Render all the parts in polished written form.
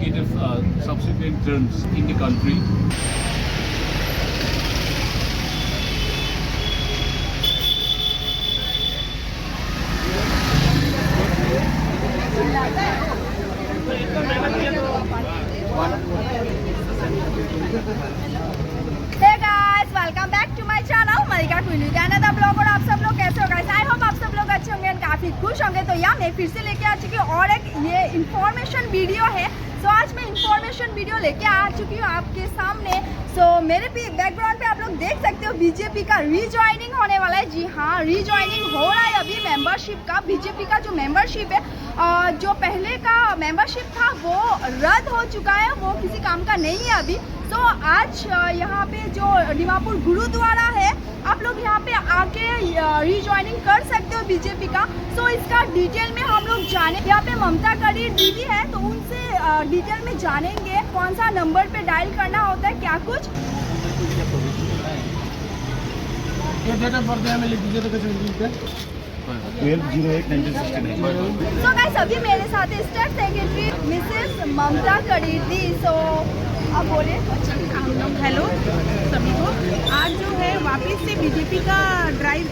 consecutive subsequent terms in the country. Hey guys, welcome back to my channel Malika queen with another blog. और आप सब लोग कैसे हो गाइस? आई होप आप सब लोग अच्छे होंगे, काफ़ी खुश होंगे। तो यहाँ मैं फिर से लेके आ चुकी हूँ और एक ये इन्फॉर्मेशन वीडियो है। सो आज मैं इन्फॉर्मेशन वीडियो लेके आ चुकी हूँ आपके सामने। सो मेरे बैकग्राउंड पे आप लोग देख सकते हो बीजेपी का रीजॉइनिंग होने वाला है। जी हाँ, रीजॉइनिंग हो रहा है अभी मेंबरशिप का। बीजेपी का जो मेंबरशिप है, जो पहले का मेंबरशिप था वो रद्द हो चुका है, वो किसी काम का नहीं है अभी। तो आज यहाँ पे जो दीमापुर गुरुद्वारा है, आप लोग यहाँ पे आके रीजॉइनिंग कर सकते हो बीजेपी का। सो इसका डिटेल में हम लोग जाने, यहाँ पे ममता कड़ी दीदी है तो उनसे डिटेल में जानेंगे कौन सा नंबर पे डायल करना होता है, क्या कुछ। ये डेट ऑफ बर्थ है, मैं लिख दीजिए तो कैसे लिख दीजिए? 12/08/1969। सो गाइस, अभी मेरे साथ स्टेट सेक्रेटरी मिसेस ममता कड़ी दी। सो आप बोले। हेलो सभी को। आज जो है वापस से बीजेपी का ड्राइव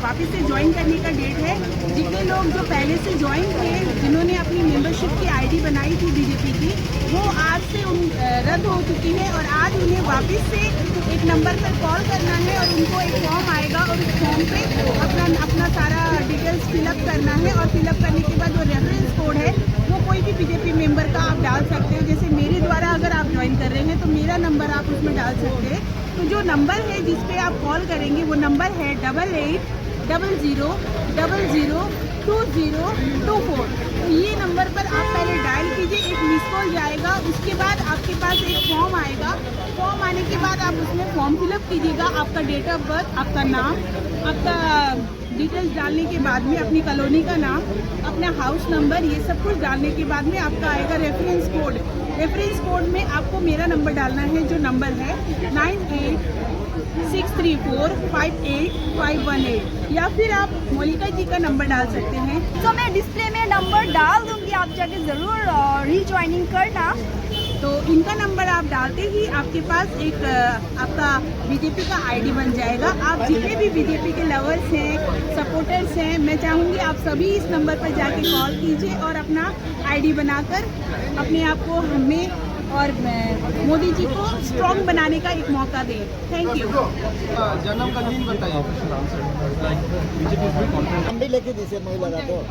वापस से ज्वाइन करने का डेट है। जितने लोग जो पहले से ज्वाइन थे, जिन्होंने अपनी मेंबरशिप की आईडी बनाई थी बीजेपी की, वो आज से रद्द हो चुकी है और आज उन्हें वापस से एक नंबर पर कॉल करना है और उनको एक फॉर्म आएगा और उस फॉर्म पे अपना सारा डिटेल्स फिलअप करना है। और फिलअप करने के बाद जो रेफरेंस कोड है वो कोई भी बीजेपी मेंबर का आप डाल सकते हो। जैसे मेरे द्वारा अगर आप ज्वाइन कर रहे हैं तो मेरा नंबर आप उसमें डाल सकते हैं। तो जो नंबर है जिस पे आप कॉल करेंगे वो नंबर है 8800002024। तो ये नंबर पर आप पहले डायल कीजिए, एक मिस कॉल जाएगा, उसके बाद आपके पास एक फॉर्म आएगा। फॉर्म आने के बाद आप उसमें फॉर्म फिलअप कीजिएगा, आपका डेट ऑफ बर्थ, आपका नाम, आपका डिटेल्स डालने के बाद में अपनी कॉलोनी का नाम, अपना हाउस नंबर, ये सब कुछ डालने के बाद में आपका आएगा रेफरेंस कोड। रेफरेंस कोड में आपको मेरा नंबर डालना है, जो नंबर है 9863458518, या फिर आप मोलिका जी का नंबर डाल सकते हैं। तो मैं डिस्प्ले में नंबर डाल दूंगी, आप जाके ज़रूर रीजॉइनिंग करना। तो इनका नंबर आप डालते ही आपके पास एक आपका बीजेपी का आईडी बन जाएगा। आप जितने भी बीजेपी के लवर्स हैं, सपोर्टर्स हैं, मैं चाहूँगी आप सभी इस नंबर पर जाके कॉल कीजिए और अपना आईडी बनाकर अपने आप को हमें और मोदी जी को स्ट्रॉन्ग बनाने का एक मौका दें। Thank you. जन्म का दिन बताइए। हम भी लेके दीजिए महिला तो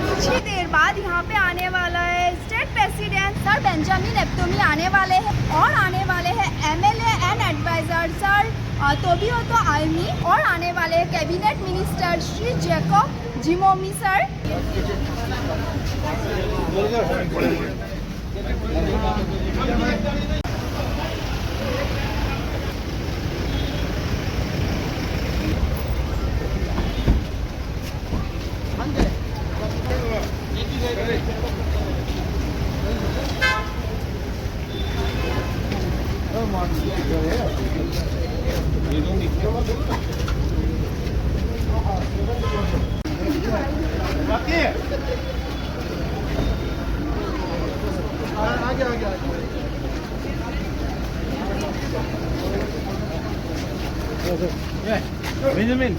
कुछ ही देर बाद यहाँ पे आने वाला है state president sir Benjamin Yepthomi आने वाले हैं, और आने वाले हैं एमएलए एंड एडवाइजर सर तोबिओतो आयमी, और आने वाले हैं cabinet minister Shri Jacob Zhimomi sir. Benjamin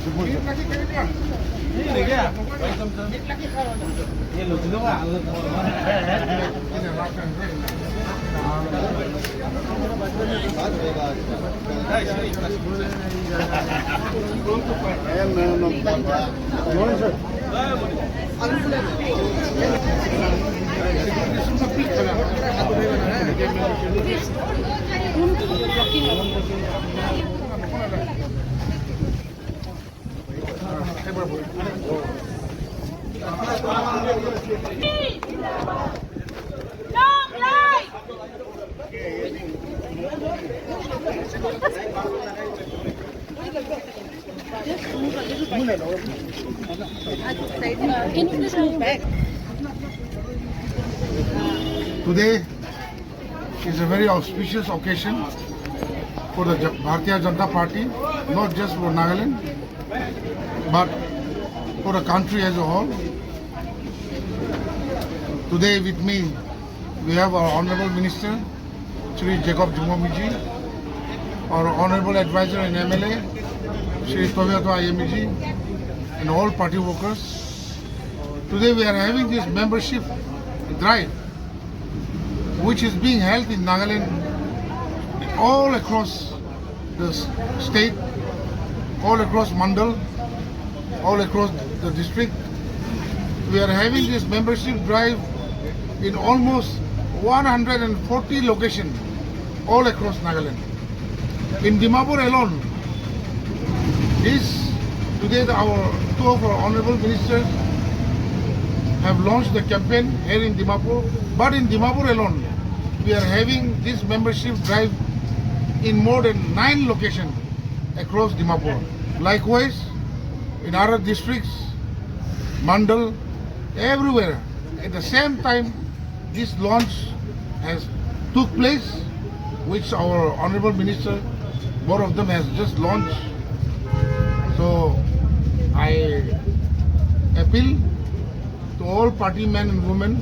ये क्या? ये लो Today is a very auspicious occasion for the Bharatiya Janata Party, not just for Nagaland, but for the country as a whole. Today with me, we have our Honorable Minister, Shri Jacob Jumomiji, our Honorable Advisor and MLA, Shri Tobiato IMG, and all party workers. Today we are having this membership drive, which is being held in Nagaland all across the state, all across Mandal, all across the district. We are having this membership drive in almost 140 locations all across Nagaland. In Dimapur alone, today two of our honorable ministers have launched the campaign here in Dimapur. But in Dimapur alone, we are having this membership drive in more than 9 locations across Dimapur. Likewise, in other districts, Mandal, everywhere. At the same time, this launch has took place, which our honorable minister, both of them has just launched. So I appeal to all party men and women,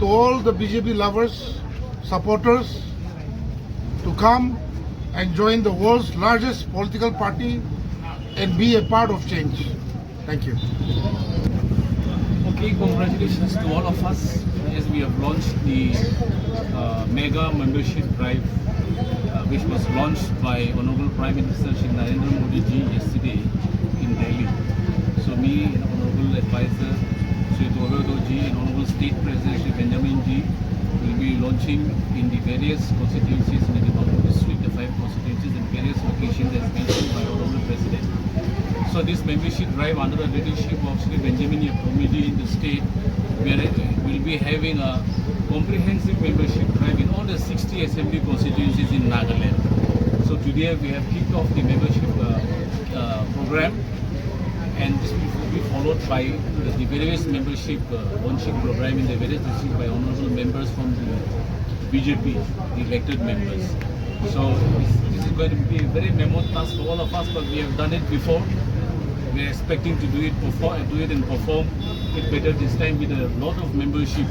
to all the BJP lovers, supporters, to come and join the world's largest political party and be a part of change. Thank you. Okay, congratulations to all of us as we have launched the mega membership drive, which was launched by Honorable Prime Minister Shri Narendra Modi ji yesterday in Delhi. So me and Honorable Advisor Shri Tobiato ji and Honorable State President Shri Benjamin ji will be launching in the various constituencies in the Dimapur district, the 5 constituencies and various locations as mentioned by Honorable President. So this membership drive under the leadership of Shri Benjamin Yapomiji in the state, we will be having a comprehensive membership drive in all the 60 assembly constituencies in Nagaland. So today we have kicked off the membership program, and this will be followed by the various membership launching program in the various districts by honorable members from the BJP, the elected members. So this is going to be a very mammoth task for all of us, but we have done it before. We are expecting to do it and perform it better this time with a lot of membership.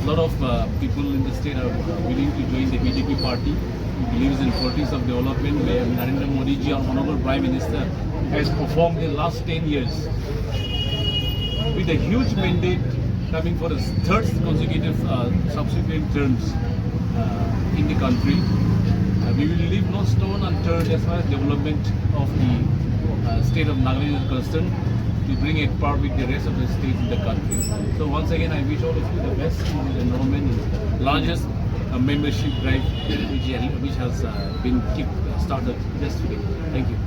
A lot of people in the state are willing to join the BJP party, who believes in politics of development, where Narendra Modi ji, our Honorable Prime Minister, has performed in the last 10 years with a huge mandate coming for the 3rd consecutive subsequent terms in the country. We will leave no stone unturned as far as development of the state of Nagaland is concerned, to bring it par with the rest of the states in the country. So once again, I wish all of you the best in this enrollment, largest membership drive which has been started just today. Thank you.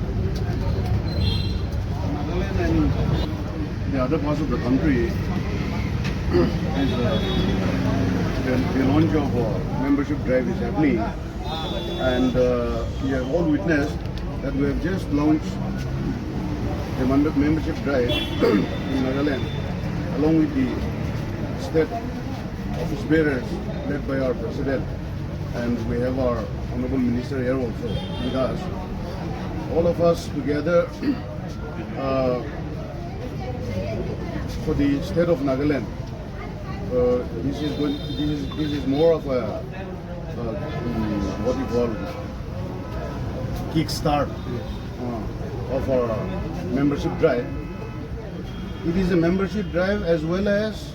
Nagaland and the other parts of the country is the launch of membership drive is happening, and we have all witnessed that we have just launched the membership drive in Nagaland, along with the state office bearers led by our president, and we have our honorable minister here also with us. All of us together for the state of Nagaland. This is more of a what you call kickstart of our membership drive. It is a membership drive as well as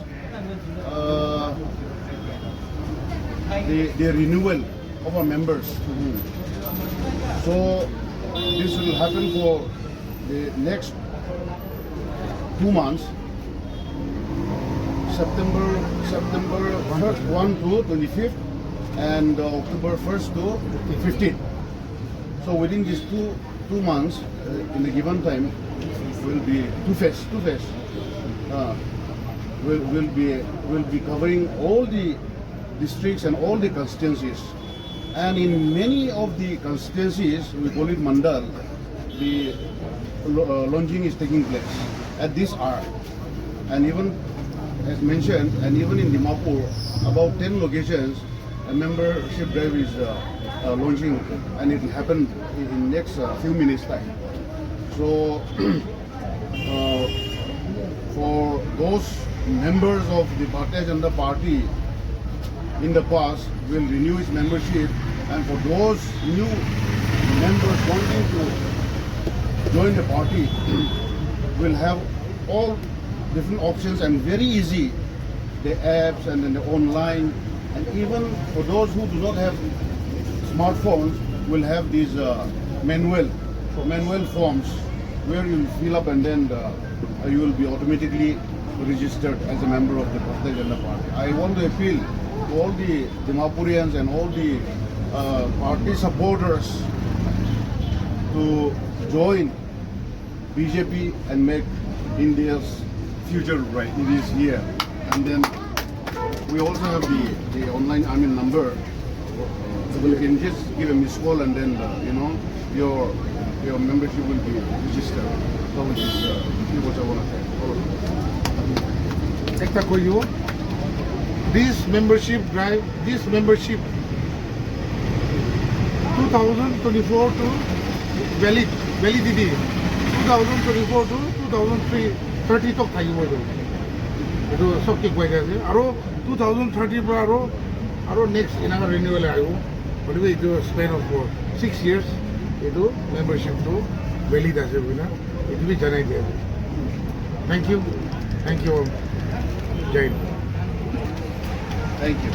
the renewal of our members. So this will happen for the next 2 months, September 1st, 1 to 25th, and October 1st to 15th. So within these two months, in a given time, will be two phase. Will be covering all the districts and all the constituencies. And in many of the constituencies, we call it Mandal, the launching is taking place at this hour. And even as mentioned, and even in Dimapur, about 10 locations, a membership drive is launching, and it will happen in next few minutes time. So for those members of the Bharatiya Janata Party in the past will renew its membership, and for those new members wanting to join the party will have all different options and very easy, the apps and then the online, and even for those who do not have smartphones will have these manual forms where you will fill up and then you will be automatically registered as a member of the Bharatiya Janata Party. I want to appeal to all the Dimapurians and all the party supporters to join BJP and make India's future bright. It is here. And then we also have the online number. So you can just give a missed call and then your membership will be registered. So which is what I want to say. Ekta koi dibo. This membership drive, this membership 2024 to validity 2024 to 2030 तक থাকিব এইটো সব ঠিক হৈ আছে আৰু 2030 পৰা আৰু নেক্সট ইনাৰ ৰিনিউৱেল আহিব গতিকে এইটো স্পেন অফ 6 years এইটো মেম্বাৰশ্বিপটো ভেলিড আছে বুলি এইটো বি জনাই দিয়া thank you Jai Hind. Thank you.